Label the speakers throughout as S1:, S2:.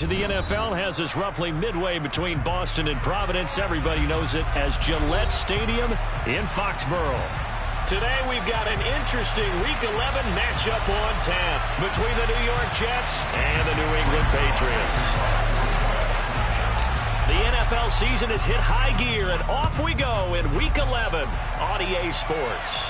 S1: The NFL has us roughly midway between Boston and Providence. Everybody knows it as Gillette Stadium in Foxborough. Today we've got an interesting Week 11 matchup on tap between the New York Jets and the New England Patriots. The NFL season has hit high gear, and off we go in Week 11 on EA Sports.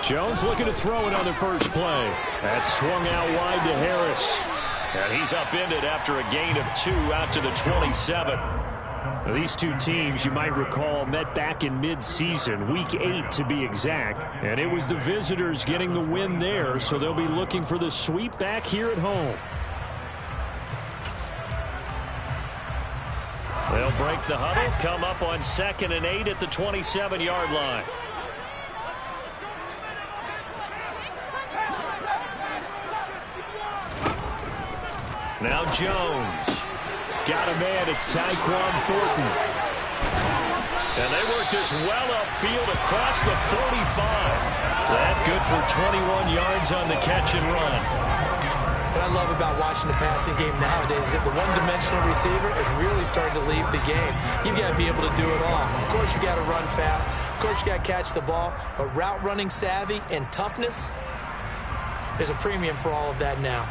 S1: Jones looking to throw it on the first play. That swung out wide to Harris. And he's upended after a gain of 2 out to the 27. Now, these two teams, you might recall, met back in mid-season, Week 8 to be exact. And it was the visitors getting the win there, so they'll be looking for the sweep back here at home. They'll break the huddle, come up on 2nd and 8 at the 27-yard line. Now Jones. Got a man. It's Tyquan Thornton. And they work this well upfield across the 45. That good for 21 yards on the catch and run.
S2: What I love about watching the passing game nowadays is that the one-dimensional receiver is really starting to leave the game. You've got to be able to do it all. Of course, you got to run fast. Of course, you got to catch the ball. But route running savvy and toughness, there's a premium for all of that now.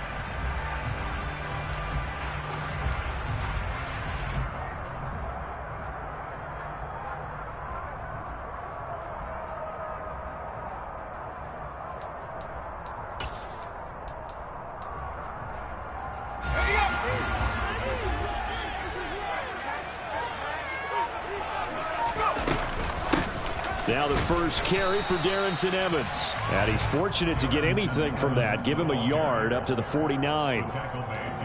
S1: Now the first carry for Darrington Evans. And he's fortunate to get anything from that. Give him a yard up to the 49.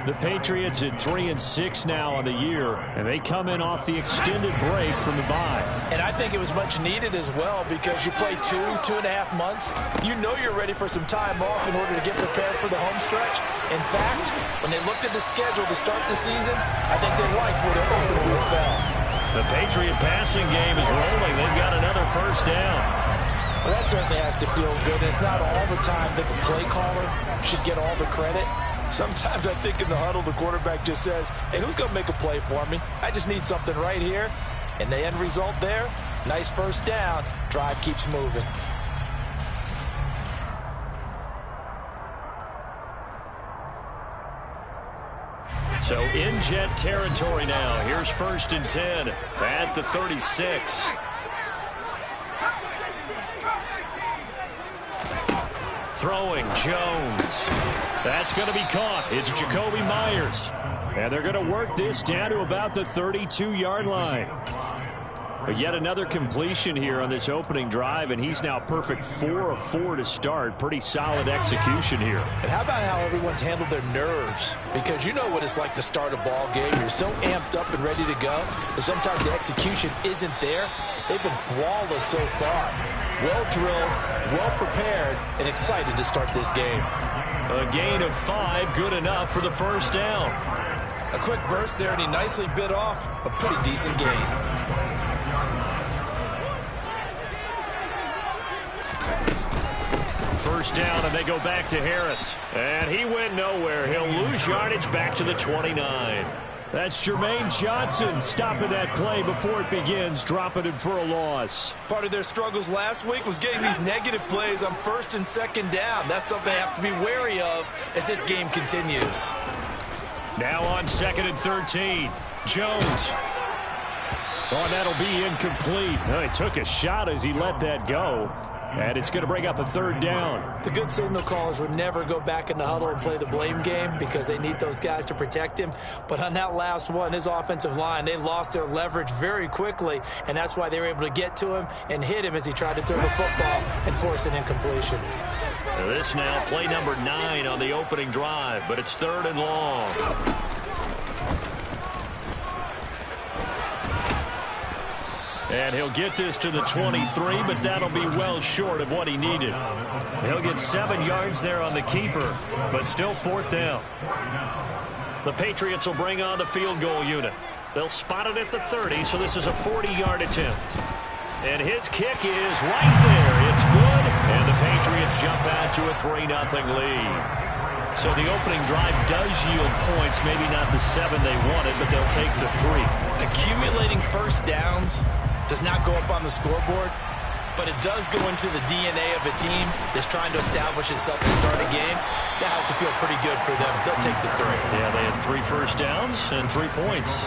S1: The Patriots at 3-6 now on the year, and they come in off the extended break from the bye.
S2: And I think it was much needed as well, because you play 2.5 months. You know you're ready for some time off in order to get prepared for the home stretch. In fact, when they looked at the schedule to start the season, I think they liked where their opener fell.
S1: The Patriot passing game is rolling. They've got another first down.
S2: Well, that certainly has to feel good. It's not all the time that the play caller should get all the credit. Sometimes I think in the huddle, the quarterback just says, hey, who's going to make a play for me? I just need something right here. And the end result there, nice first down. Drive keeps moving.
S1: So in Jet territory now. Here's 1st and 10 at the 36. Throwing Jones. That's going to be caught. It's Jacoby Myers. And they're going to work this down to about the 32-yard line. But yet another completion here on this opening drive, and he's now perfect 4 of 4 to start. Pretty solid execution here.
S2: And how about how everyone's handled their nerves? Because you know what it's like to start a ball game. You're so amped up and ready to go, but sometimes the execution isn't there. They've been flawless so far. Well drilled, well prepared, and excited to start this game.
S1: A gain of 5, good enough for the first down.
S2: A quick burst there, and he nicely bit off a pretty decent gain.
S1: First down, and they go back to Harris. And he went nowhere. He'll lose yardage back to the 29. That's Jermaine Johnson stopping that play before it begins, dropping it for a loss.
S2: Part of their struggles last week was getting these negative plays on 1st and 2nd down. That's something they have to be wary of as this game continues.
S1: Now on 2nd and 13. Jones. Oh, and that'll be incomplete. Well, he took a shot as he let that go. And it's going to bring up a third down.
S2: The good signal callers would never go back in the huddle and play the blame game because they need those guys to protect him. But on that last one, his offensive line, they lost their leverage very quickly, and that's why they were able to get to him and hit him as he tried to throw the football and force an incompletion.
S1: This now play number 9 on the opening drive, but it's 3rd and long. And he'll get this to the 23, but that'll be well short of what he needed. He'll get 7 yards there on the keeper, but still 4th down. The Patriots will bring on the field goal unit. They'll spot it at the 30, so this is a 40-yard attempt. And his kick is right there. It's good, and the Patriots jump out to a 3-0 lead. So the opening drive does yield points, maybe not the 7 they wanted, but they'll take the 3.
S2: Accumulating first downs does not go up on the scoreboard, but it does go into the DNA of a team that's trying to establish itself to start a game. That has to feel pretty good for them. They'll take the 3.
S1: Yeah, they had 3 first downs and 3 points.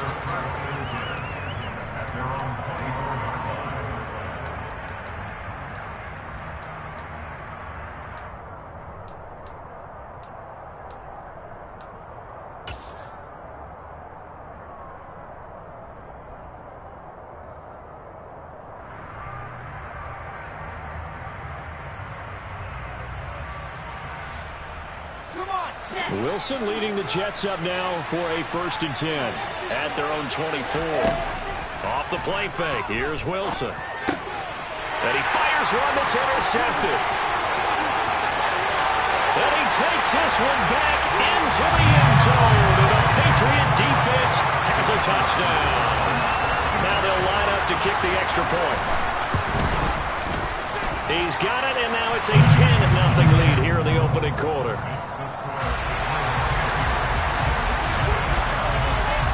S1: Wilson leading the Jets up now for a 1st and 10 at their own 24. Off the play fake. Here's Wilson. And he fires one that's intercepted. And he takes this one back into the end zone. And the Patriot defense has a touchdown. Now they'll line up to kick the extra point. He's got it, and now it's a 10-0 lead here in the opening quarter.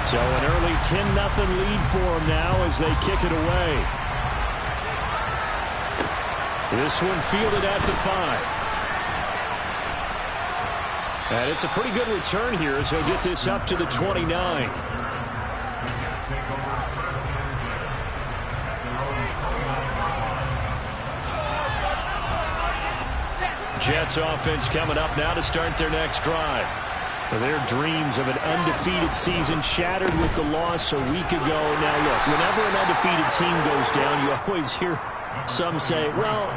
S1: So an early 10-0 lead for them now as they kick it away. This one fielded at the 5. And it's a pretty good return here as he'll get this up to the 29. Jets offense coming up now to start their next drive. Their dreams of an undefeated season shattered with the loss a week ago. Now, look, whenever an undefeated team goes down, you always hear some say, well,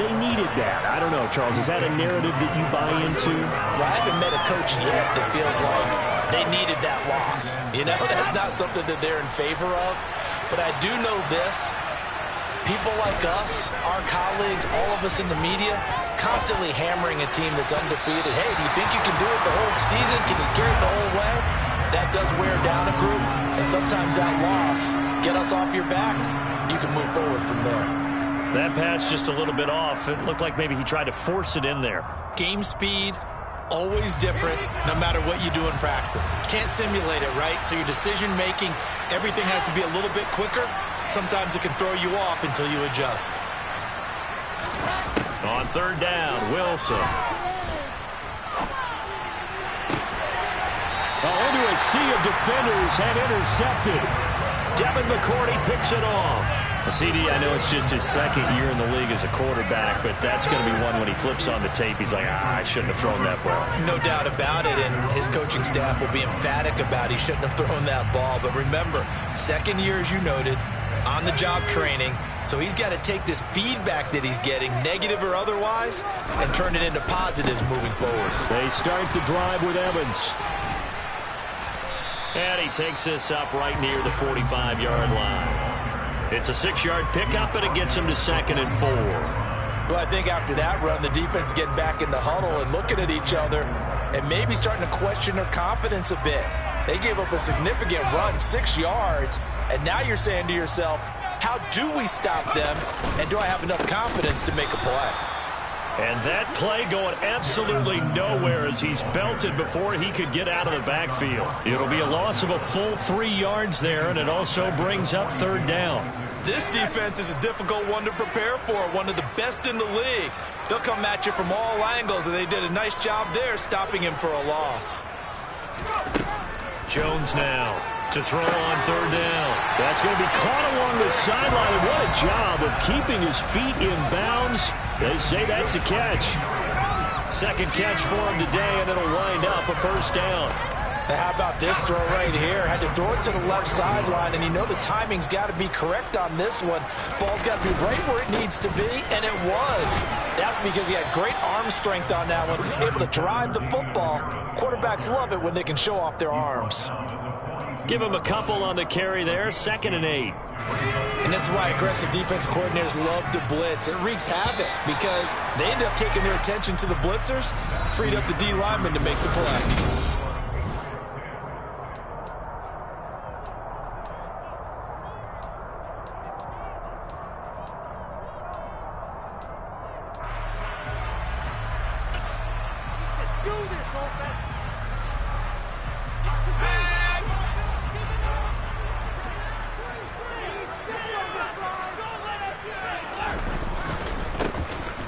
S1: they needed that. I don't know, Charles. Is that a narrative that you buy into?
S2: Well, I haven't met a coach yet that feels like they needed that loss. You know, that's not something that they're in favor of. But I do know this. People like us, our colleagues, all of us in the media, constantly hammering a team that's undefeated. Hey, do you think you can do it the whole season? Can you carry it the whole way? That does wear down a group, and sometimes that loss, get us off your back, you can move forward from there.
S1: That pass just a little bit off. It looked like maybe he tried to force it in there.
S2: Game speed, always different, no matter what you do in practice. Can't simulate it, right? So your decision-making, everything has to be a little bit quicker. Sometimes it can throw you off until you adjust.
S1: On 3rd down, Wilson. Into a sea of defenders and intercepted. Devin McCourty picks it off. CD, I know it's just his 2nd year in the league as a quarterback, but that's going to be one when he flips on the tape. He's like, I shouldn't have thrown that ball.
S2: No doubt about it, and his coaching staff will be emphatic about he shouldn't have thrown that ball. But remember, 2nd year, as you noted, on-the-job training, so he's got to take this feedback that he's getting, negative or otherwise, and turn it into positives moving forward.
S1: They start the drive with Evans. And he takes this up right near the 45-yard line. It's a 6-yard pickup, and it gets him to 2nd and 4.
S2: Well, I think after that run, the defense is getting back in the huddle and looking at each other and maybe starting to question their confidence a bit. They gave up a significant run, 6 yards, and now you're saying to yourself, how do we stop them, and do I have enough confidence to make a play?
S1: And that play going absolutely nowhere as he's belted before he could get out of the backfield. It'll be a loss of a full 3 yards there, and it also brings up 3rd down.
S2: This defense is a difficult one to prepare for, one of the best in the league. They'll come at you from all angles, and they did a nice job there stopping him for a loss.
S1: Jones now to throw on third down. That's going to be caught along the sideline. And what a job of keeping his feet in bounds. They say that's a catch. Second catch for him today, and it'll wind up a first down.
S2: Now how about this throw right here? Had to throw it to the left sideline, and you know the timing's got to be correct on this one. Ball's got to be right where it needs to be, and it was. That's because he had great arm strength on that one, able to drive the football. Quarterbacks love it when they can show off their arms.
S1: Give him a couple on the carry there, 2nd and 8.
S2: And this is why aggressive defense coordinators love to blitz. It wreaks havoc because they end up taking their attention to the blitzers, freed up the D lineman to make the play.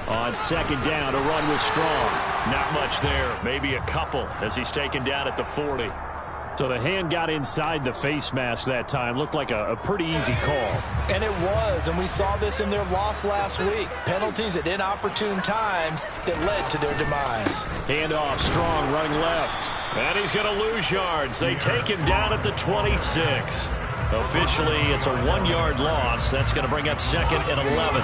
S1: On 2nd down, a run was strong. Not much there, maybe a couple as he's taken down at the 40. So the hand got inside the face mask that time. Looked like a pretty easy call.
S2: And it was, and we saw this in their loss last week. Penalties at inopportune times that led to their demise.
S1: Handoff, strong, running left. And he's going to lose yards. They take him down at the 26. Officially, it's a 1-yard loss. That's going to bring up 2nd and 11.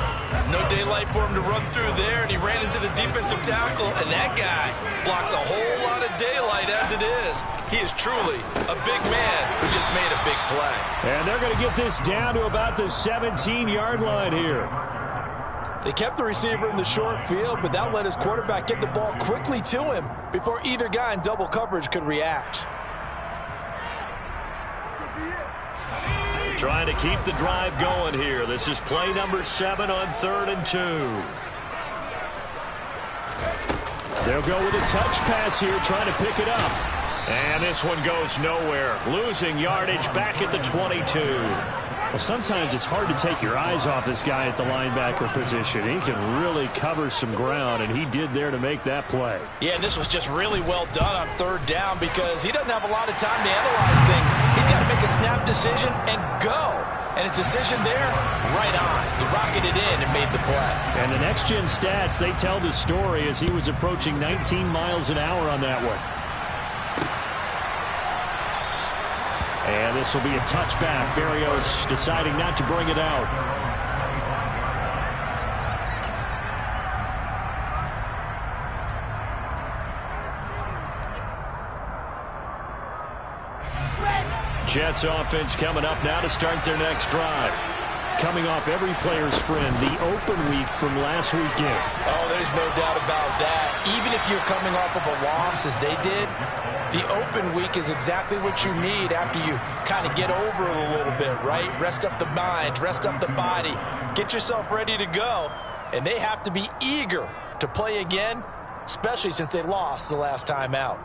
S2: No daylight for him to run through there, and he ran into the defensive tackle, and that guy blocks a whole lot of daylight as it is. He is truly a big man who just made a big play.
S1: And they're going to get this down to about the 17-yard line here.
S2: They kept the receiver in the short field, but that let his quarterback get the ball quickly to him before either guy in double coverage could react.
S1: Trying to keep the drive going here. This is play number 7 on 3rd and 2. They'll go with a touch pass here, trying to pick it up. And this one goes nowhere. Losing yardage back at the 22. Well, sometimes it's hard to take your eyes off this guy at the linebacker position. He can really cover some ground, and he did there to make that play.
S2: Yeah, and this was just really well done on 3rd down because he doesn't have a lot of time to analyze things. He's got to make a snap decision and go. And his decision there, right on. He rocketed in and made the play.
S1: And the next-gen stats, they tell the story as he was approaching 19 miles an hour on that one. And this will be a touchback. Berrios deciding not to bring it out. Jets offense coming up now to start their next drive. Coming off every player's friend, the open week from last weekend.
S2: Oh, there's no doubt about that. Even if you're coming off of a loss as they did, the open week is exactly what you need after you kind of get over it a little bit, right? Rest up the mind, rest up the body, get yourself ready to go. And they have to be eager to play again, especially since they lost the last time out.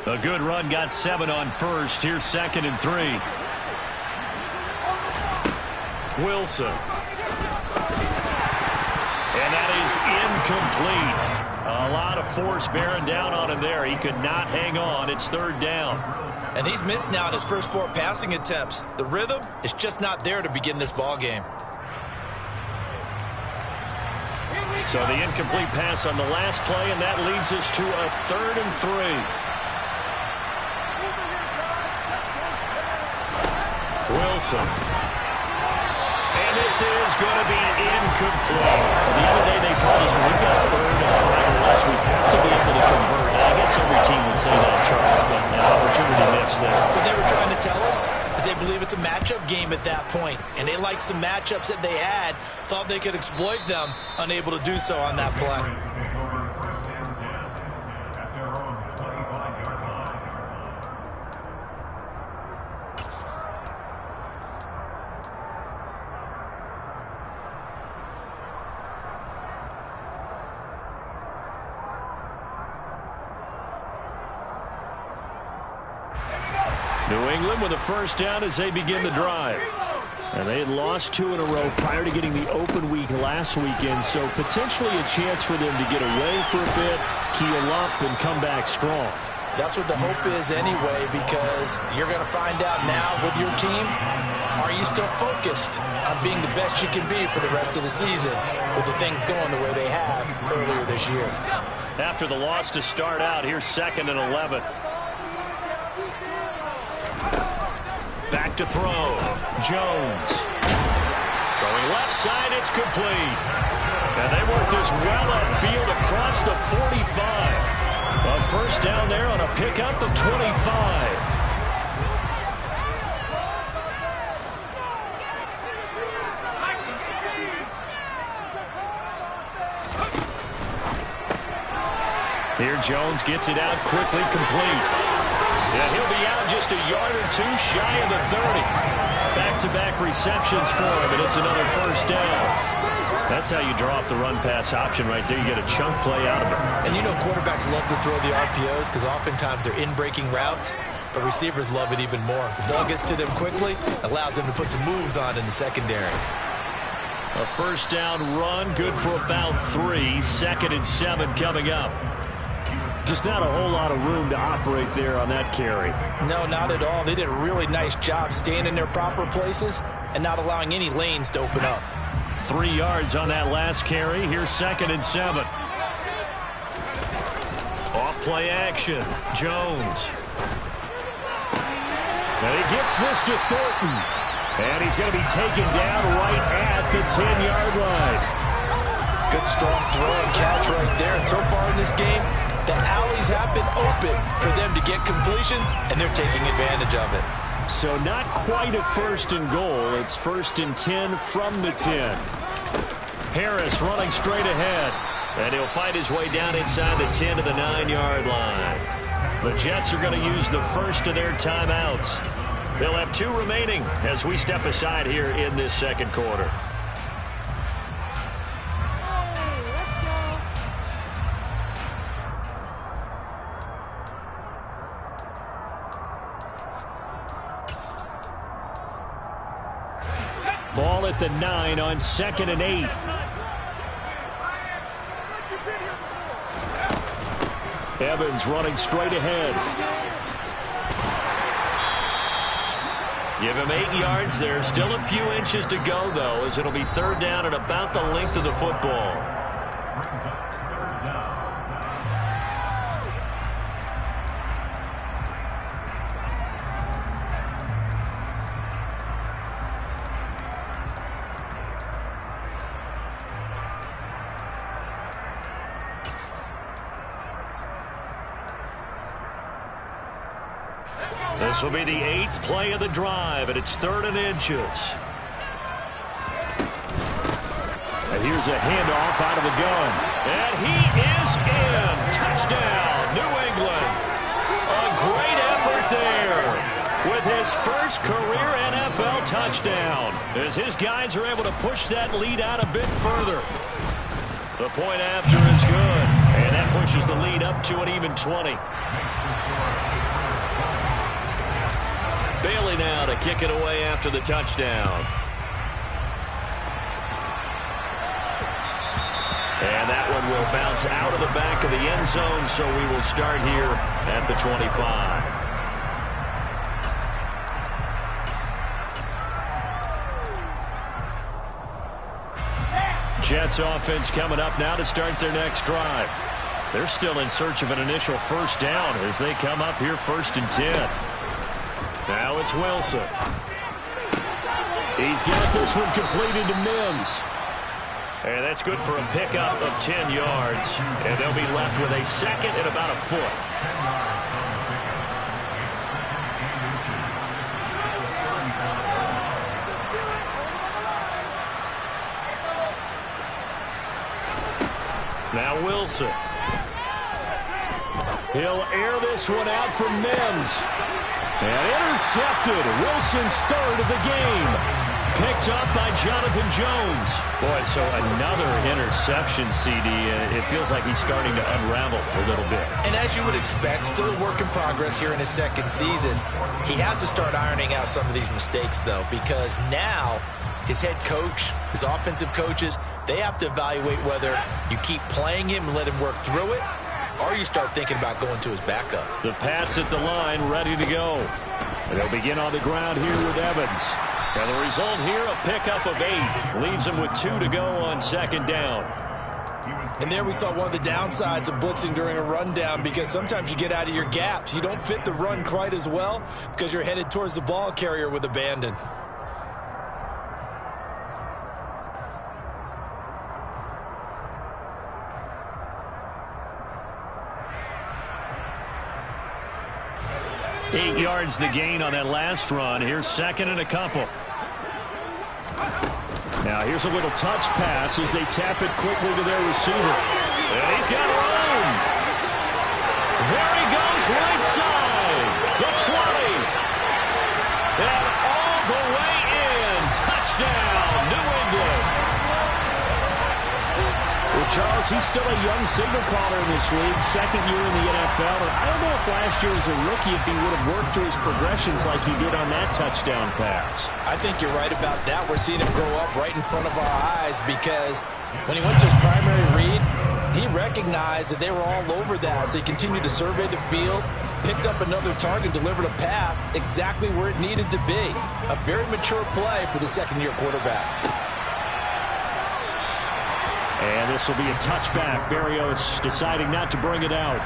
S1: A good run, got 7 on 1st. Here's 2nd and 3. Wilson. And that is incomplete. A lot of force bearing down on him there. He could not hang on. It's 3rd down.
S2: And he's missed now in his first 4 passing attempts. The rhythm is just not there to begin this ball game.
S1: So the incomplete pass on the last play, and that leads us to a 3rd and 3. Wilson. And this is going to be incomplete. The other day they told us when we've got 3rd and 5 or less, we have to be able to convert. I guess every team would say that, Charles, but an opportunity missed there.
S2: What they were trying to tell us is they believe it's a matchup game at that point, and they liked some matchups that they had, thought they could exploit them, unable to do so on that play.
S1: New England with a first down as they begin the drive. And they had lost 2 in a row prior to getting the open week last weekend, so potentially a chance for them to get away for a bit, keel up, and come back strong.
S2: That's what the hope is anyway, because you're going to find out now with your team, are you still focused on being the best you can be for the rest of the season with the things going the way they have earlier this year?
S1: After the loss to start out, here's 2nd and 11. Back to throw. Jones. Throwing left side, it's complete. And they work this well upfield across the 45. A first down there on a pickup of 25. Here Jones gets it out quickly, complete. Yeah, he'll be out just a yard or 2 shy of the 30. Back-to-back receptions for him, and it's another first down. That's how you draw up the run-pass option right there. You get a chunk play out of it.
S2: And you know quarterbacks love to throw the RPOs because oftentimes they're in-breaking routes, but receivers love it even more. The ball gets to them quickly, allows them to put some moves on in the secondary.
S1: A first down run, good for about 3. 2nd and 7 coming up. Just not a whole lot of room to operate there on that carry.
S2: No, not at all. They did a really nice job staying in their proper places and not allowing any lanes to open up.
S1: 3 yards on that last carry. Here's 2nd and 7. Off play action. Jones. And he gets this to Thornton. And he's going to be taken down right at the 10-yard line.
S2: Good strong throw and catch right there. And so far in this game, the alleys have been open for them to get completions, and they're taking advantage of it.
S1: So not quite a 1st and goal. It's 1st and 10 from the 10. Harris running straight ahead. And he'll find his way down inside the 10 to the 9-yard line. The Jets are going to use the first of their timeouts. They'll have 2 remaining as we step aside here in this 2nd quarter. Ball at the 9 on 2nd and 8. Evans running straight ahead. Give him 8 yards there. Still a few inches to go, though, as it'll be 3rd down at about the length of the football. This will be the 8th play of the drive, and it's 3rd and inches. And here's a handoff out of the gun. And he is in. Touchdown, New England. A great effort there with his first career NFL touchdown, as his guys are able to push that lead out a bit further. The point after is good, and that pushes the lead up to an even 20. Bailey now to kick it away after the touchdown. And that one will bounce out of the back of the end zone, so we will start here at the 25. Jets offense coming up now to start their next drive. They're still in search of an initial first down as they come up here 1st and 10. Now it's Wilson. He's got this one completed to Mims. And that's good for a pickup of 10 yards. And they'll be left with a 2nd and about a foot. Now Wilson. He'll air this one out for Mims. And intercepted. Wilson's 3rd of the game. picked up by Jonathan Jones. Boy, so another interception, CD. It feels like he's starting to unravel a little bit.
S2: And as you would expect, still a work in progress here in his second season. He has to start ironing out some of these mistakes, though, because now his head coach, his offensive coaches, they have to evaluate whether you keep playing him and let him work through it, or you start thinking about going to his backup.
S1: The Pats at the line, ready to go. And they'll begin on the ground here with Evans. And the result here, a pickup of 8. Leaves him with 2 to go on second down.
S2: And there we saw one of the downsides of blitzing during a rundown, because sometimes you get out of your gaps. You don't fit the run quite as well because you're headed towards the ball carrier with abandon.
S1: Eight yards the gain on that last run. Here's second and a couple. Now here's a little touch pass as they tap it quickly to their receiver. And he's got room. There he goes, right side. The 20. And all the way in. Touchdown, New England. Well, Charles, he's still a young signal caller in this league, second year in the NFL. And I don't know if last year as a rookie if he would have worked through his progressions like he did on that touchdown pass.
S2: I think you're right about that. We're seeing him grow up right in front of our eyes, because when he went to his primary read, he recognized that they were all over that. So he continued to survey the field, picked up another target, delivered a pass exactly where it needed to be. A very mature play for the second-year quarterback.
S1: And this will be a touchback. Berrios deciding not to bring it out.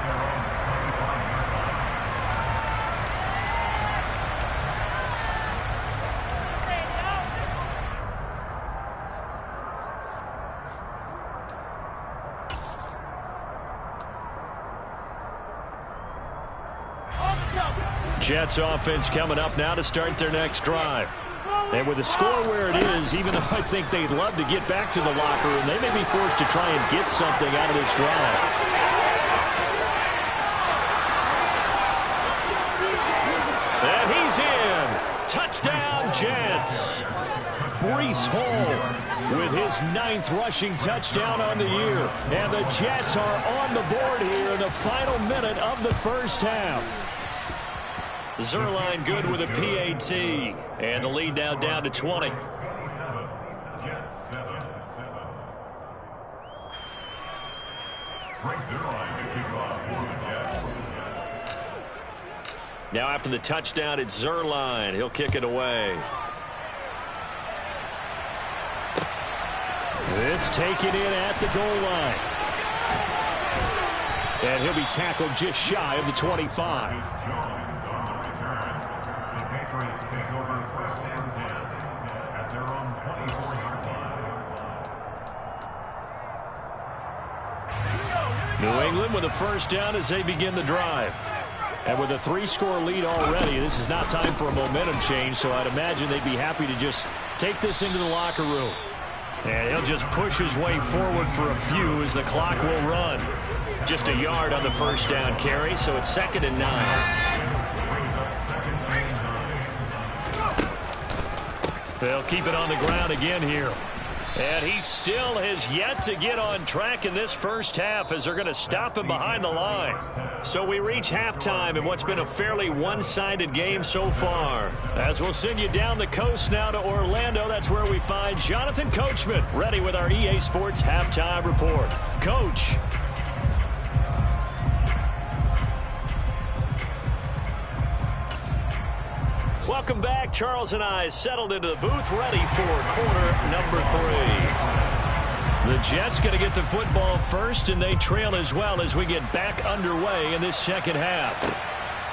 S1: Jets offense coming up now to start their next drive. And with the score where it is, even though I think they'd love to get back to the locker room, they may be forced to try and get something out of this drive. And he's in. Touchdown, Jets. Breece Hall with his 9th rushing touchdown on the year. And the Jets are on the board here in the final minute of the first half. Zerline good with a PAT. And the lead now down to 20. Now after the touchdown, it's Zerline. He'll kick it away. This taken in at the goal line. And he'll be tackled just shy of the 25. New England with a first down as they begin the drive. And with a 3-score lead already, this is not time for a momentum change, so I'd imagine they'd be happy to just take this into the locker room. And he'll just push his way forward for a few as the clock will run. Just a yard on the first down carry, so it's 2nd and 9. They'll keep it on the ground again here. And he still has yet to get on track in this first half as they're going to stop him behind the line. So we reach halftime in what's been a fairly one-sided game so far. As we'll send you down the coast now to Orlando, that's where we find Jonathan Coachman ready with our EA Sports Halftime Report. Coach. Welcome back. Charles and I settled into the booth ready for quarter number 3. The Jets going to get the football first, and they trail as well as we get back underway in this second half.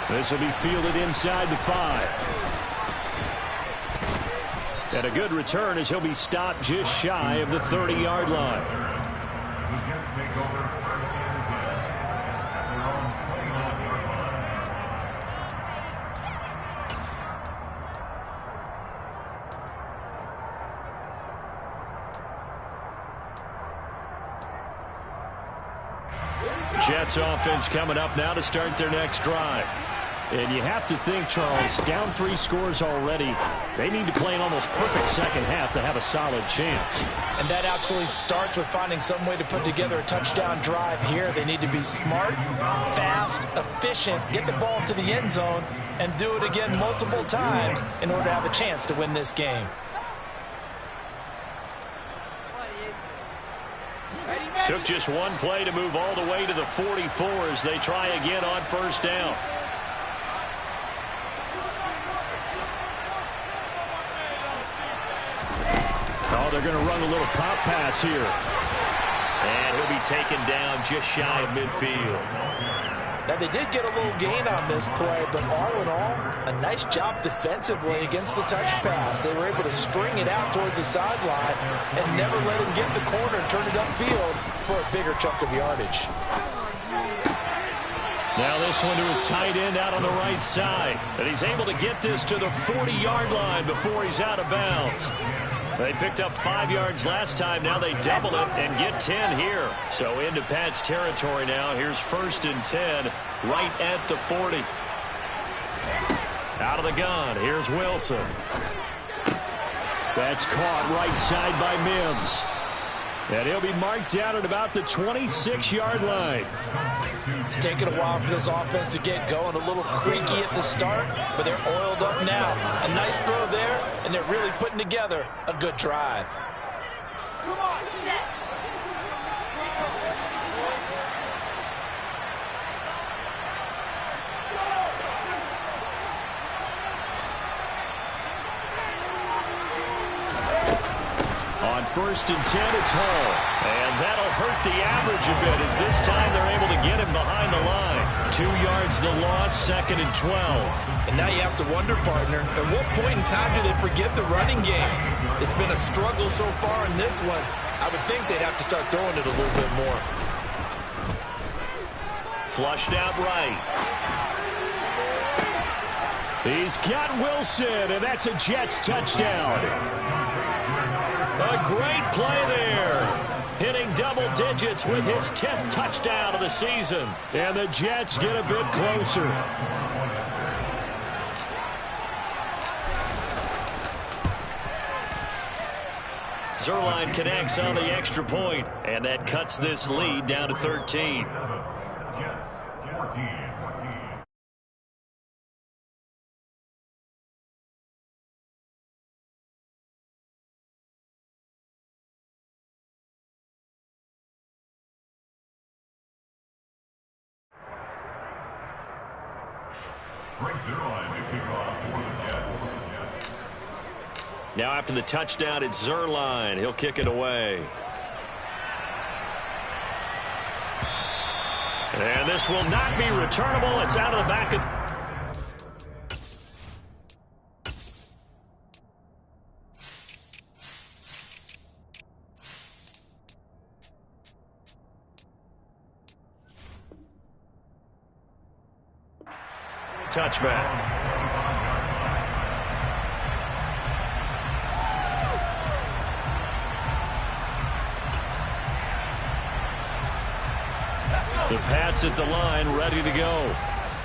S1: This will be fielded inside the 5. And a good return as he'll be stopped just shy of the 30-yard line. Jets offense coming up now to start their next drive. And you have to think, Charles, down 3 scores already. They need to play an almost perfect second half to have a solid chance.
S2: And that absolutely starts with finding some way to put together a touchdown drive here. They need to be smart, fast, efficient, get the ball to the end zone, and do it again multiple times in order to have a chance to win this game.
S1: Took just one play to move all the way to the 44 as they try again on first down. Oh, they're going to run a little pop pass here. And he'll be taken down just shy of midfield.
S2: Now, they did get a little gain on this play, but all in all, a nice job defensively against the touch pass. They were able to string it out towards the sideline and never let him get the corner and turn it upfield for a bigger chunk of yardage.
S1: Now this one to his tight end out on the right side. And he's able to get this to the 40-yard line before he's out of bounds. They picked up 5 yards last time. Now they double it and get 10 here. So into Pat's territory now. Here's 1st and 10 right at the 40. Out of the gun. Here's Wilson. That's caught right side by Mims. And he'll be marked down at about the 26-yard line.
S2: It's taken a while for this offense to get going. A little creaky at the start, but they're oiled up now. A nice throw there, and they're really putting together a good drive.
S3: Come on, set.
S1: On 1st and 10, it's Hall. And that'll hurt the average a bit as this time they're able to get him behind the line. 2 yards the loss, 2nd and 12.
S2: And now you have to wonder, partner, at what point in time do they forget the running game? It's been a struggle so far in this one. I would think they'd have to start throwing it a little bit more.
S1: Flushed out right. He's got Wilson, and that's a Jets touchdown. A great play there. Hitting double digits with his 10th touchdown of the season. And the Jets get a bit closer. Zerline connects on the extra point, and that cuts this lead down to 13. Now after the touchdown, it's Zerline. He'll kick it away. And this will not be returnable. It's out of the back of... touchback. The Pats at the line, ready to go.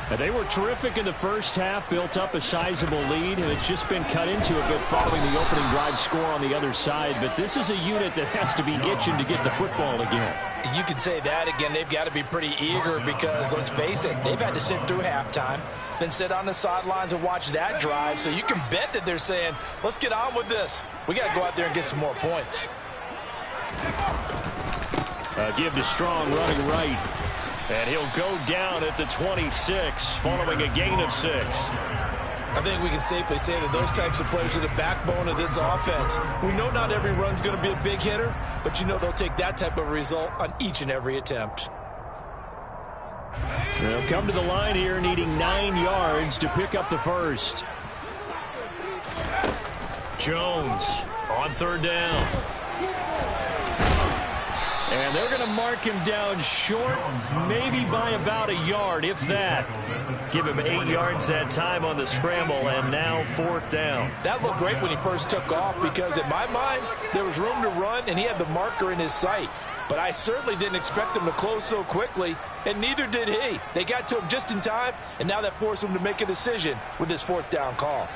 S1: And they were terrific in the first half, built up a sizable lead, and it's just been cut into a bit following the opening drive score on the other side. But this is a unit that has to be itching to get the football again.
S2: You could say that again. They've got to be pretty eager because, let's face it, they've had to sit through halftime, then sit on the sidelines and watch that drive. So you can bet that they're saying, let's get on with this. We got to go out there and get some more points.
S1: Give to Strong running right. And he'll go down at the 26 following a gain of 6.
S2: I think we can safely say that those types of players are the backbone of this offense. We know not every run's going to be a big hitter, but you know they'll take that type of result on each and every attempt.
S1: They'll come to the line here needing 9 yards to pick up the first. Jones on 3rd down. And they're going to mark him down short, maybe by about a yard, if that. Give him 8 yards that time on the scramble, and now 4th down.
S2: That looked great when he first took off because, in my mind, there was room to run, and he had the marker in his sight. but I certainly didn't expect them to close so quickly, and neither did he. They got to him just in time, and now that forced him to make a decision with his fourth down call.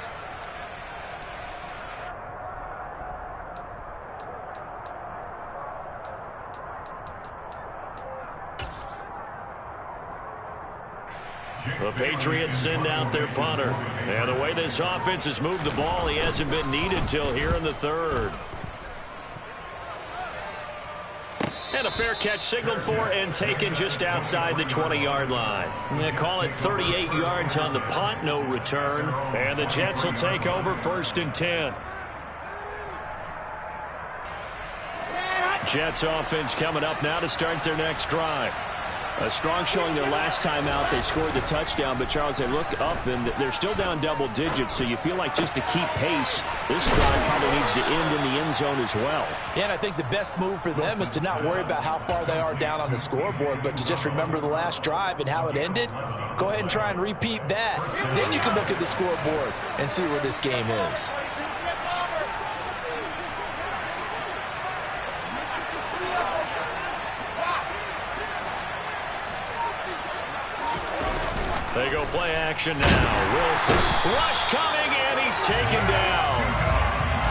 S1: The Patriots send out their punter. And the way this offense has moved the ball, he hasn't been needed till here in the third. And a fair catch signaled for and taken just outside the 20-yard line. They call it 38 yards on the punt, no return. And the Jets will take over 1st and 10. Jets offense coming up now to start their next drive.
S4: A strong showing their last time out. They scored the touchdown, but Charles, they look up and they're still down double digits, so you feel like just to keep pace, this drive probably needs to end in the end zone as well.
S2: Yeah, and I think the best move for them is to not worry about how far they are down on the scoreboard, but to just remember the last drive and how it ended. Go ahead and try and repeat that. Then you can look at the scoreboard and see where this game is.
S1: They go play action now. Wilson. Rush coming, and he's taken down.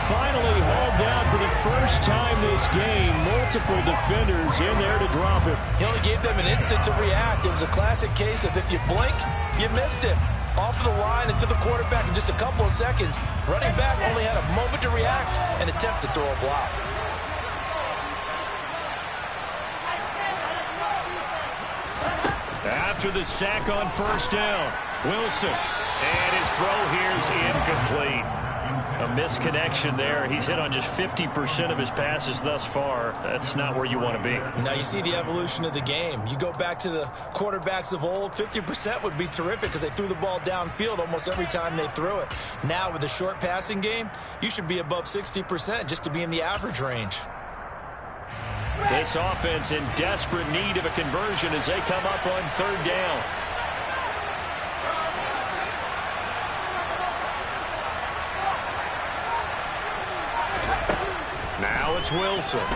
S1: Finally hauled down for the first time this game. Multiple defenders in there to drop him.
S2: He only gave them an instant to react. It was a classic case of if you blink, you missed him. Off of the line and to the quarterback in just a couple of seconds. Running back only had a moment to react and attempt to throw a block.
S1: After the sack on 1st down, Wilson. And his throw here is incomplete. A misconnection there. He's hit on just 50% of his passes thus far. That's not where you want to be.
S2: Now you see the evolution of the game. You go back to the quarterbacks of old, 50% would be terrific because they threw the ball downfield almost every time they threw it. Now with the short passing game, you should be above 60% just to be in the average range.
S1: This offense in desperate need of a conversion as they come up on 3rd down. Now it's Wilson.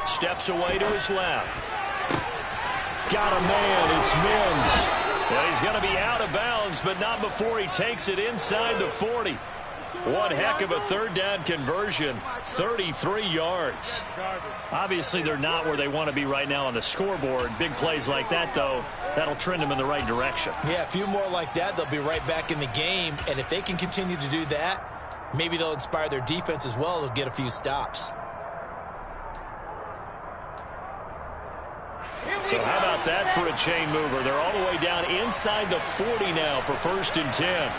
S1: Steps away to his left. Got a man. It's Mims. Well, he's going to be out of bounds, but not before he takes it inside the 40. One heck of a 3rd down conversion, 33 yards. Obviously, they're not where they want to be right now on the scoreboard. Big plays like that, though, that'll trend them in the right direction.
S2: Yeah, a few more like that, they'll be right back in the game. And if they can continue to do that, maybe they'll inspire their defense as well. They'll get a few stops.
S1: So how about that for a chain mover? They're all the way down inside the 40 now for 1st and 10.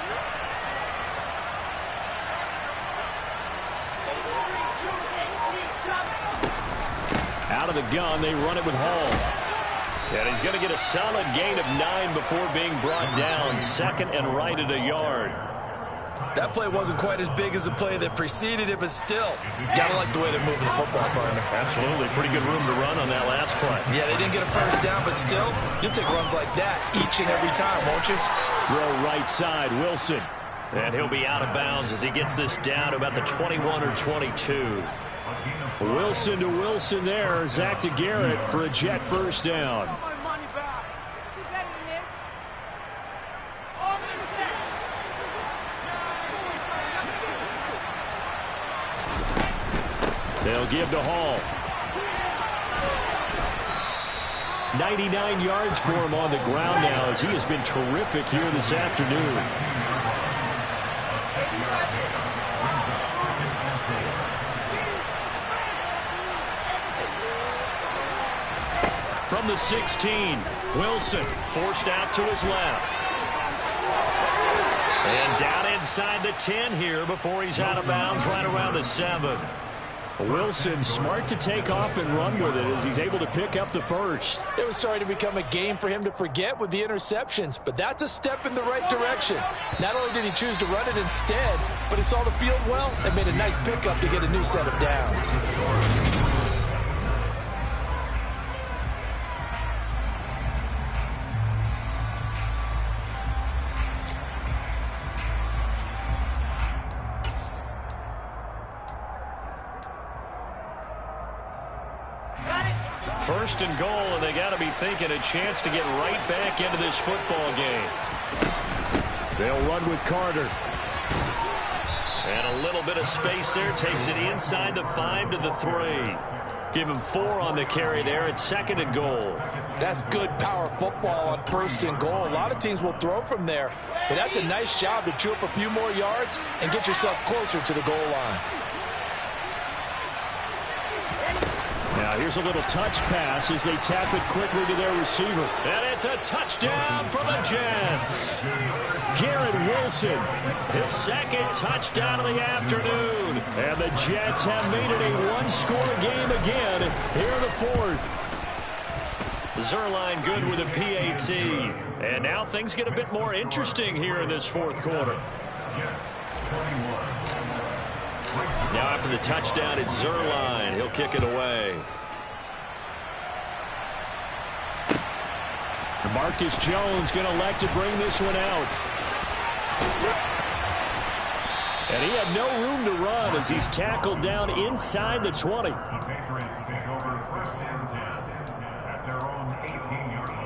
S1: Out of the gun, they run it with Hall. And he's going to get a solid gain of 9 before being brought down. 2nd and right at a yard.
S2: That play wasn't quite as big as the play that preceded it, but still, gotta like the way they're moving the football, partner.
S1: Absolutely. Pretty good room to run on that last play.
S2: Yeah, they didn't get a 1st down, but still, you'll take runs like that each and every time, won't you?
S1: Throw right side, Wilson. And he'll be out of bounds as he gets this down to about the 21 or 22. Wilson to Wilson there. Zach to Garrett for a Jet 1st down. They'll give to Hall. 99 yards for him on the ground now as he has been terrific here this afternoon. From the 16, Wilson forced out to his left. And down inside the 10 here before he's out of bounds right around the 7. Wilson smart to take off and run with it as he's able to pick up the 1st.
S2: It was starting to become a game for him to forget with the interceptions, but that's a step in the right direction. Not only did he choose to run it instead, but he saw the field well and made a nice pickup to get a new set of downs.
S1: First and goal, and they got to be thinking a chance to get right back into this football game.
S4: They'll run with Carter.
S1: And a little bit of space there. Takes it inside the 5 to the 3. Give him 4 on the carry there at 2nd and goal.
S2: That's good power football on 1st and goal. A lot of teams will throw from there, but that's a nice job to chew up a few more yards and get yourself closer to the goal line.
S4: Now here's a little touch pass as they tap it quickly to their receiver.
S1: And it's a touchdown for the Jets.
S4: Garrett Wilson.
S1: His 2nd touchdown of the afternoon.
S4: And the Jets have made it a one-score game again here in the 4th.
S1: Zerline good with a PAT. And now things get a bit more interesting here in this 4th quarter. Now after the touchdown, it's Zerline. He'll kick it away.
S4: Marcus Jones going to elect to bring this one out. And he had no room to run as he's tackled down inside the 20.
S5: The Patriots take over 1st and 10 at their own 18-yard line.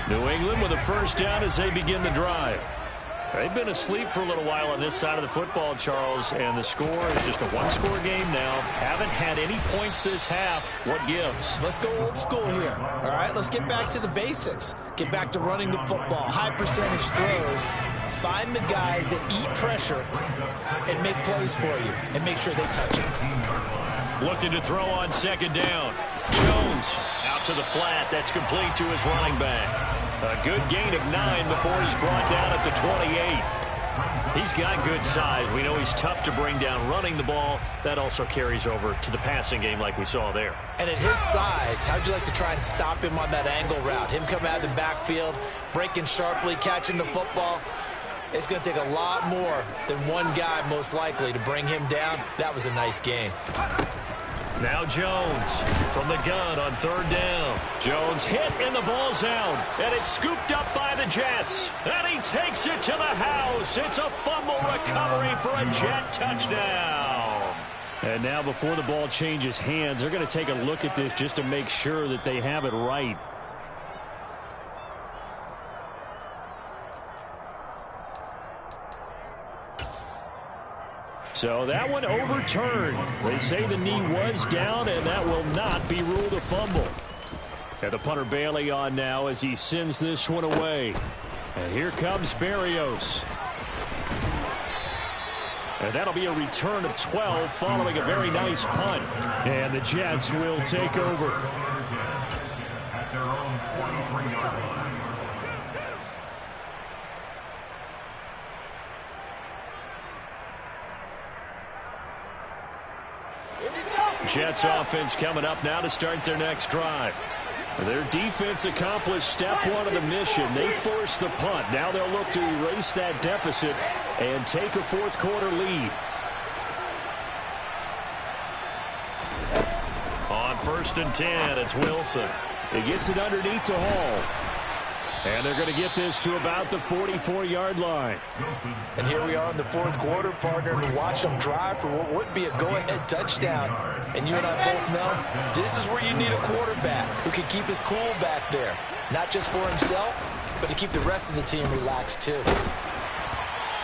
S1: New England with a first down as they begin the drive. They've been asleep for a little while on this side of the football, Charles, and the score is just a one-score game now. Haven't had any points this half. What gives?
S2: Let's go old school here. All right, let's get back to the basics. Get back to running the football, high percentage throws. Find the guys that eat pressure and make plays for you and make sure they touch it.
S1: Looking to throw on 2nd down. Jones out to the flat. That's complete to his running back. A good gain of 9 before he's brought down at the 28. He's got good size. We know he's tough to bring down running the ball. That also carries over to the passing game like we saw there.
S2: And at his size, how'd you like to try and stop him on that angle route? Him coming out of the backfield, breaking sharply, catching the football. It's going to take a lot more than one guy, most likely, to bring him down. That was a nice game.
S1: Now Jones from the gun on 3rd down. Jones hit and the ball's out. And it's scooped up by the Jets. And he takes it to the house. It's a fumble recovery for a Jet touchdown.
S4: And now before the ball changes hands, they're going to take a look at this just to make sure that they have it right. So that one overturned. They say the knee was down, and that will not be ruled a fumble. And the punter Bailey on now as he sends this one away. And here comes Berrios. And that'll be a return of 12 following a very nice punt. And the Jets will take over.
S5: At their own 43-yard line.
S1: Jets offense coming up now to start their next drive. Their defense accomplished step 1 of the mission. They forced the punt. Now they'll look to erase that deficit and take a 4th quarter lead. On 1st and 10, it's Wilson.
S4: He gets it underneath to Hall. And they're going to get this to about the 44-yard line.
S2: And here we are in the 4th quarter, partner, to watch them drive for what would be a go-ahead touchdown. And you and I both know this is where you need a quarterback who can keep his cool back there. Not just for himself, but to keep the rest of the team relaxed too.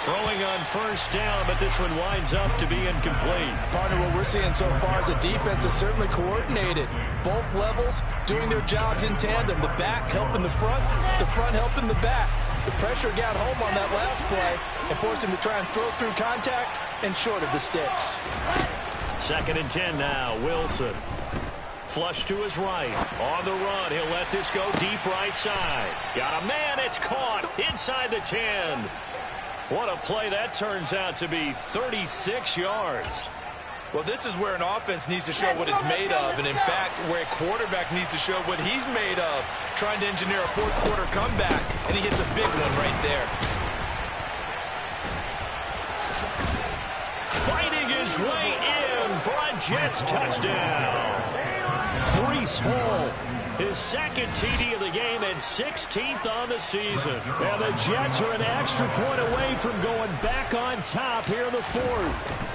S1: Throwing on 1st down, but this one winds up to be incomplete.
S2: Partner, what we're seeing so far is a defense that's certainly coordinated. Both levels doing their jobs in tandem. The back helping the front helping the back. The pressure got home on that last play and forced him to try and throw through contact and short of the sticks.
S1: 2nd and 10 now, Wilson. Flush to his right. On the run, he'll let this go deep right side. Got a man, it's caught inside the 10. What a play that turns out to be, 36 yards.
S2: Well, this is where an offense needs to show what it's made of, and in fact, where a quarterback needs to show what he's made of, trying to engineer a fourth quarter comeback, and he hits a big one right there.
S1: Fighting his way in for a Jets touchdown. Breece Hall, his second TD of the game and 16th on the season. And the Jets are an extra point away from going back on top here in the fourth.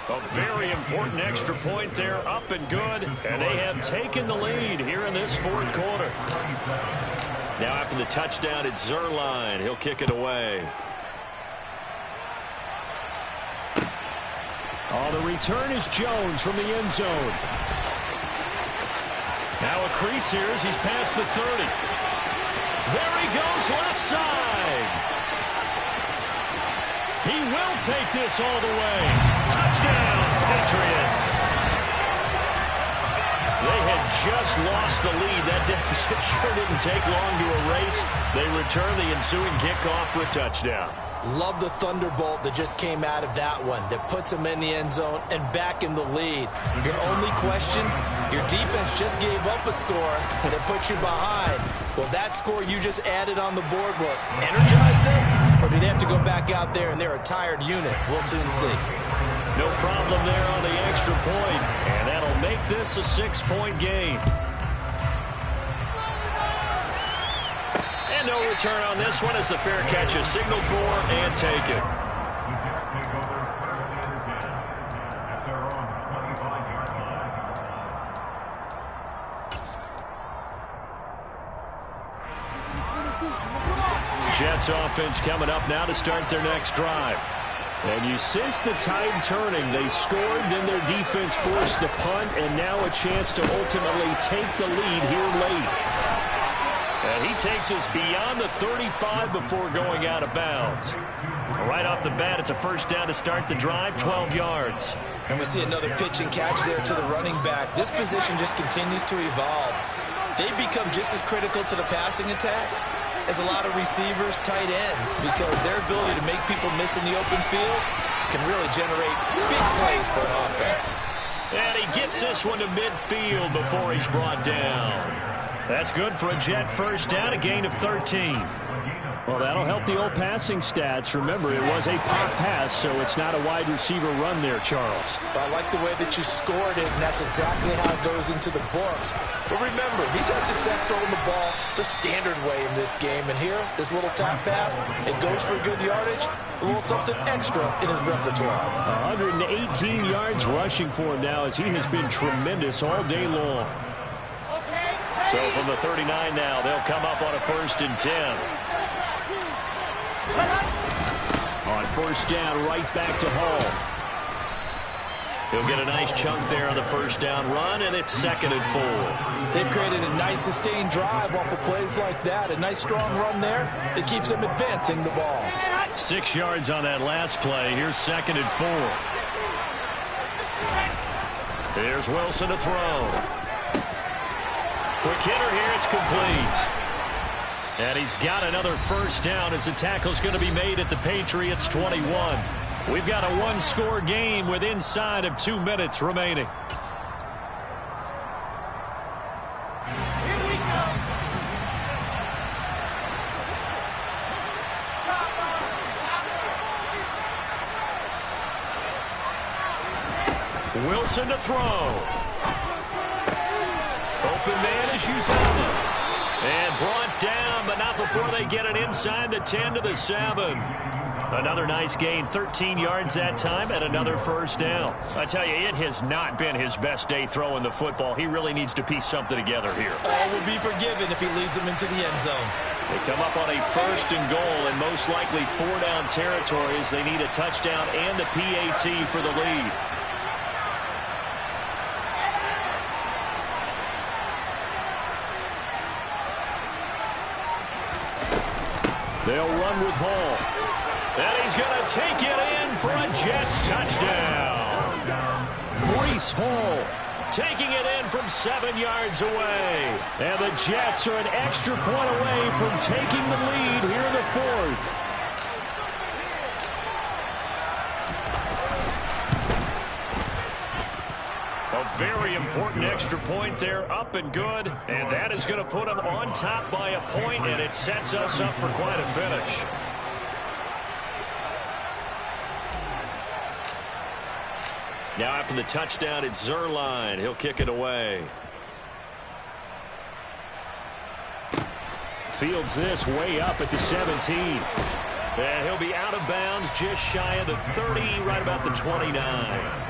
S1: A very important extra point there, up and good, and they have taken the lead here in this fourth quarter. Now after the touchdown, it's Zerline. He'll kick it away.
S4: Oh, the return is Jones from the end zone.
S1: Now a crease here as he's past the 30. There he goes, left side. He will take this all the way. Touchdown, Patriots. They had just lost the lead. That deficit sure didn't take long to erase. They return the ensuing kickoff for a touchdown.
S2: Love the thunderbolt that just came out of that one, that puts him in the end zone and back in the lead. Your only question, your defense just gave up a score that put you behind. Well, that score you just added on the board will energize them, or do they have to go back out there and they're a tired unit? We'll soon see.
S1: No problem there on the extra point, and that'll make this a 6-point game. And no return on this one as the fair catch is signaled for and taken.
S5: The Jets take over first and 10 at their own 25-yard line.
S1: Jets offense coming up now to start their next drive.
S4: And you sense the tide turning. They scored, then their defense forced the punt, and now a chance to ultimately take the lead here late.
S1: And he takes us beyond the 35 before going out of bounds. Right off the bat, it's a first down to start the drive, 12 yards.
S2: And we see another pitch and catch there to the running back. This position just continues to evolve. They become just as critical to the passing attack as a lot of receivers, tight ends, because their ability to make people miss in the open field can really generate big plays for an offense.
S1: And he gets this one to midfield before he's brought down. That's good for a Jet first down, a gain of 13.
S4: Well, that'll help the old passing stats. Remember, it was a pop pass, so it's not a wide receiver run there, Charles.
S2: Well, I like the way that you scored it, and that's exactly how it goes into the books. But remember, he's had success throwing the ball the standard way in this game. And here, this little top pass, it goes for good yardage, a little something extra in his repertoire.
S4: 118 yards rushing for him now as he has been tremendous all day long.
S1: So from the 39 now, they'll come up on a 1st and 10.
S4: On first down, right back to Hall.
S1: He'll get a nice chunk there on the first down run, and it's 2nd and 4.
S2: They've created a nice sustained drive off of plays like that. A nice strong run there that keeps them advancing the ball.
S1: 6 yards on that last play. Here's 2nd and 4. Here's Wilson to throw. Quick hitter here, it's complete. And he's got another first down as the tackle's going to be made at the Patriots 21. We've got a one-score game with inside of 2 minutes remaining.
S3: Here we go.
S1: Wilson to throw. Open man is Uzama. And brought down, but not before they get it inside the 10 to the 7. Another nice gain, 13 yards that time, and another first down. I tell you, it has not been his best day throwing the football. He really needs to piece something together here.
S2: All will be forgiven if he leads them into the end zone.
S1: They come up on a 1st and goal, and most likely 4-down territory as they need a touchdown and a PAT for the lead. They'll run with Hall. And he's going to take it in for a Jets touchdown. Breece Hall taking it in from 7 yards away.
S4: And the Jets are an extra point away from taking the lead here in the fourth.
S1: very important extra point there, up and good. And that is going to put them on top by a point, and it sets us up for quite a finish. Now after the touchdown, it's Zerline. He'll kick it away.
S4: Fields this way up at the 17.
S1: And he'll be out of bounds just shy of the 30, right about the 29.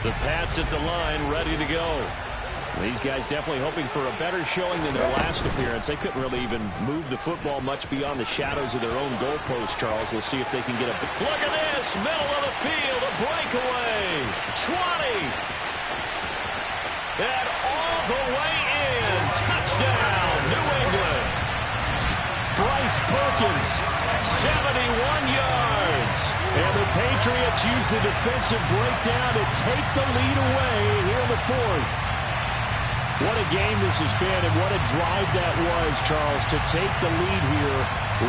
S1: The Pats at the line, ready to go.
S4: These guys definitely hoping for a better showing than their last appearance. They couldn't really even move the football much beyond the shadows of their own goalpost, Charles. We'll see if they can get a...
S1: Look at this, middle of the field, a breakaway. 20. And all the way in. Touchdown, New England.
S4: Bryce Perkins,
S1: 71 yards.
S4: And the Patriots use the defensive breakdown to take the lead away here in the fourth. What a game this has been, and what a drive that was, Charles, to take the lead here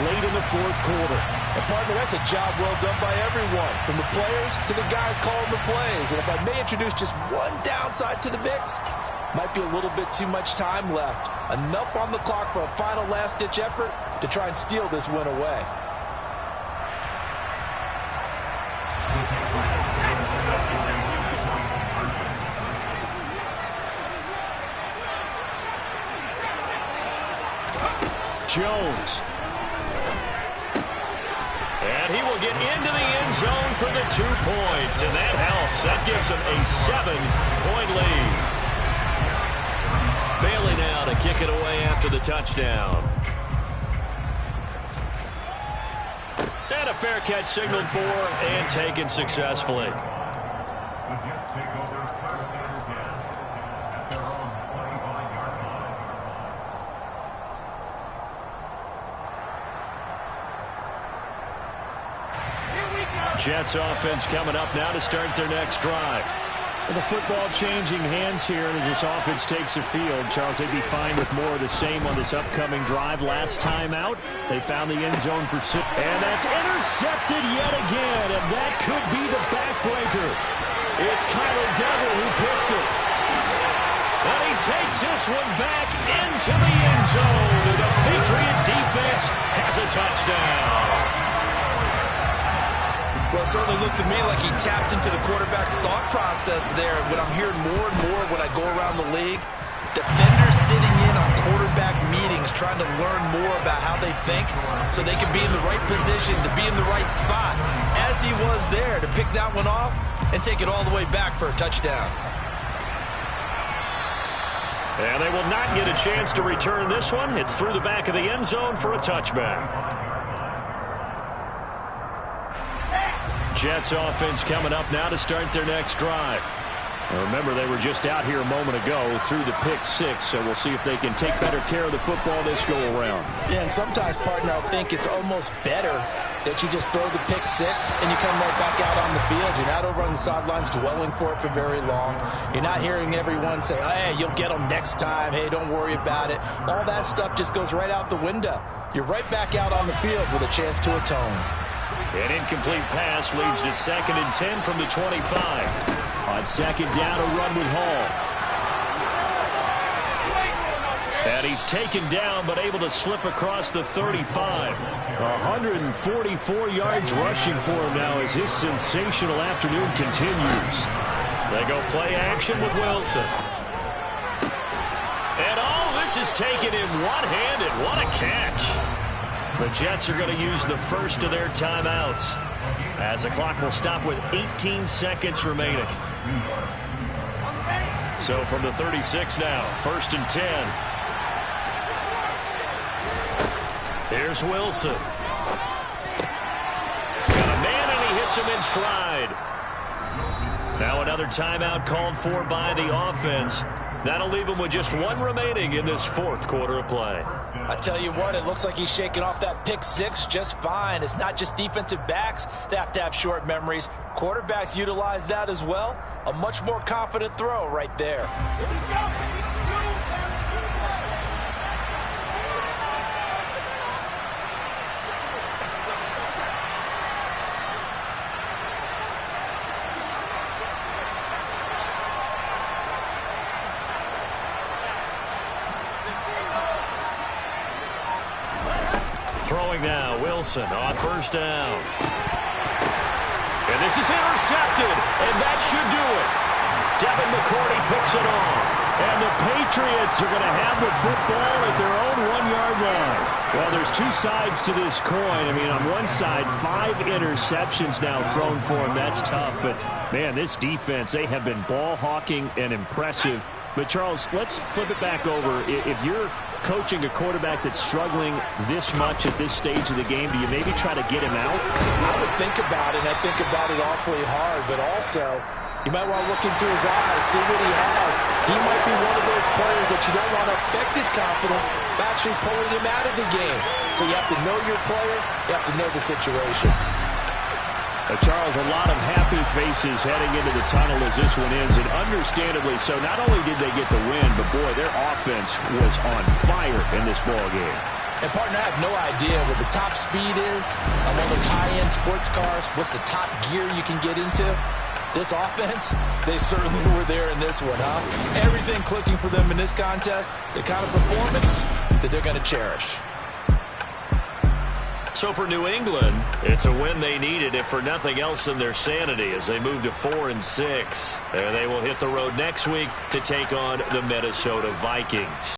S4: late in the fourth quarter.
S2: And partner, that's a job well done by everyone, from the players to the guys calling the plays. And if I may introduce just one downside to the mix, might be a little bit too much time left. Enough on the clock for a final last-ditch effort to try and steal this win away.
S1: Jones. And he will get into the end zone for the 2 points, and that helps. That gives him a 7-point lead. Bailey now to kick it away after the touchdown. And a fair catch signaled for and taken successfully.
S5: The Jets take over first and 10 at their own 25-yard line.
S1: Jets offense coming up now to start their next drive.
S4: The football changing hands here as this offense takes the field. Charles, they'd be fine with more of the same on this upcoming drive. Last time out, they found the end zone for 6. And that's intercepted yet again, and that could be the backbreaker. It's Kyler Devil who picks it.
S1: And he takes this one back into the end zone. The Patriot defense has a touchdown.
S2: Well, it certainly looked to me like he tapped into the quarterback's thought process there. What I'm hearing more and more when I go around the league, defenders sitting in on quarterback meetings trying to learn more about how they think so they can be in the right position, to be in the right spot, as he was there to pick that one off and take it all the way back for a touchdown.
S1: And they will not get a chance to return this one. It's through the back of the end zone for a touchback. Jets offense coming up now to start their next drive.
S4: Now remember, they were just out here a moment ago through the pick 6, so we'll see if they can take better care of the football this go around.
S2: Yeah, and sometimes, partner, I think it's almost better that you just throw the pick 6 and you come right back out on the field. You're not over on the sidelines dwelling for it for very long. You're not hearing everyone say, hey, you'll get them next time. Hey, don't worry about it. All that stuff just goes right out the window. You're right back out on the field with a chance to atone.
S1: An incomplete pass leads to 2nd and 10 from the 25.
S4: On 2nd down, a run with Hall.
S1: And he's taken down, but able to slip across the 35.
S4: 144 yards rushing for him now as his sensational afternoon continues.
S1: They go play action with Wilson. And all this is taken in one-handed. What a catch. The Jets are going to use the first of their timeouts as the clock will stop with 18 seconds remaining. So from the 36 now, 1st and 10. Here's Wilson. Got a man and he hits him in stride. Now another timeout called for by the offense. That'll leave him with just one remaining in this fourth quarter of play.
S2: I tell you what, it looks like he's shaking off that pick 6 just fine. It's not just defensive backs that have short memories. Quarterbacks utilize that as well. A much more confident throw right there.
S1: throwing now. Wilson on first down. And this is intercepted, and that should do it. Devin McCourty picks it off.
S4: And the Patriots are going to have the football at their own 1-yard line. Well, there's two sides to this coin. I mean, on one side, 5 interceptions now thrown for him. That's tough. But, man, this defense, they have been ball hawking and impressive. But, Charles, let's flip it back over. If you're coaching a quarterback that's struggling this much at this stage of the game, do you maybe try to get him out?
S2: I would think about it, and I think about it awfully hard. But also, you might want to look into his eyes, see what he has. He might be one of those players that you don't want to affect his confidence by actually pulling him out of the game. So you have to know your player. You have to know the situation.
S4: Charles, a lot of happy faces heading into the tunnel as this one ends, and understandably so. Not only did they get the win, but, boy, their offense was on fire in this ball game.
S2: And, partner, I have no idea what the top speed is on one of those high-end sports cars. What's the top gear you can get into? This offense, they certainly were there in this one, huh? Everything clicking for them in this contest, the kind of performance that they're going to cherish.
S1: So for New England, it's a win they needed, if for nothing else than their sanity, as they move to 4-6. And they will hit the road next week to take on the Minnesota Vikings.